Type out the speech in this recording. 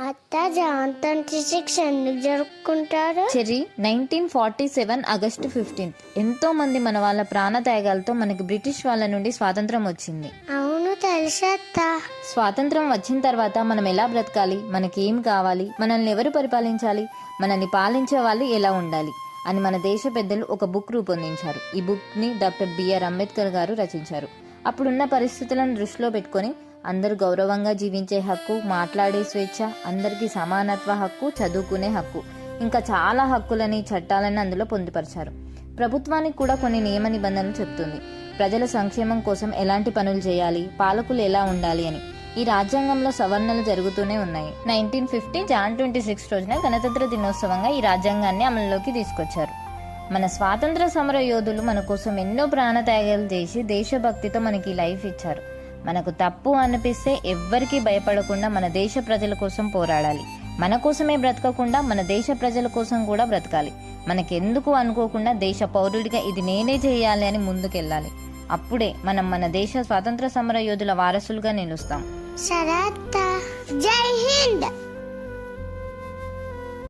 అత్త జాన్ 26 ఎందుకు జరుపుకుంటారు? చెర్రీ, 1947 ఆగస్టు 15 ఎంతో మంది మన వాళ్ళ ప్రాణత్యాగాలతో మనకి బ్రిటిష్ వాళ్ళ నుండి స్వాతంత్రం వచ్చింది. అవును తెలుసు అత్త. స్వాతంత్రం వచ్చిన తర్వాత మనం ఎలా బ్రతకాలి, మనకి ఏం కావాలి, మనల్ని ఎవరు పరిపాలించాలి, మనల్ని పాలించే వాళ్ళు ఎలా ఉండాలి అని మన దేశ పెద్దలు ఒక బుక్ రూపొందించారు. ఈ బుక్ ని డాక్టర్ బిఆర్ అంబేద్కర్ గారు రచించారు. అప్పుడున్న పరిస్థితులను దృష్టిలో పెట్టుకొని అందరూ గౌరవంగా జీవించే హక్కు, మాట్లాడే స్వేచ్ఛ, అందరికీ సమానత్వ హక్కు, చదువుకునే హక్కు, ఇంకా చాలా హక్కులని, చట్టాలని అందులో పొందుపరిచారు. ప్రభుత్వానికి కూడా కొన్ని నియమ నిబంధనలు చెప్తుంది. ప్రజల సంక్షేమం కోసం ఎలాంటి పనులు చేయాలి, పాలకులు ఎలా ఉండాలి అని. ఈ రాజ్యాంగంలో సవరణలు జరుగుతూనే ఉన్నాయి. 1950 జాన్ 26 రోజున గణతంత్ర దినోత్సవంగా ఈ రాజ్యాంగాన్ని అమలులోకి తీసుకొచ్చారు. మన స్వాతంత్ర సమర యోధులు మన కోసం ఎన్నో ప్రాణత్యాగాలు చేసి దేశభక్తితో మనకి లైఫ్ ఇచ్చారు. మనకు తప్పు అనిపిస్తే ఎవ్వరికీ భయపడకుండా మన దేశ ప్రజల కోసం పోరాడాలి. మన కోసమే బ్రతకకుండా మన దేశ ప్రజల కోసం కూడా బ్రతకాలి. మనకెందుకు అనుకోకుండా దేశ పౌరుడిగా ఇది నేనే చేయాలి అని ముందుకెళ్ళాలి. అప్పుడే మనం మన దేశ స్వాతంత్ర సమర యోధుల వారసులుగా నిలుస్తాం. సరే అత్త. జై హింద్.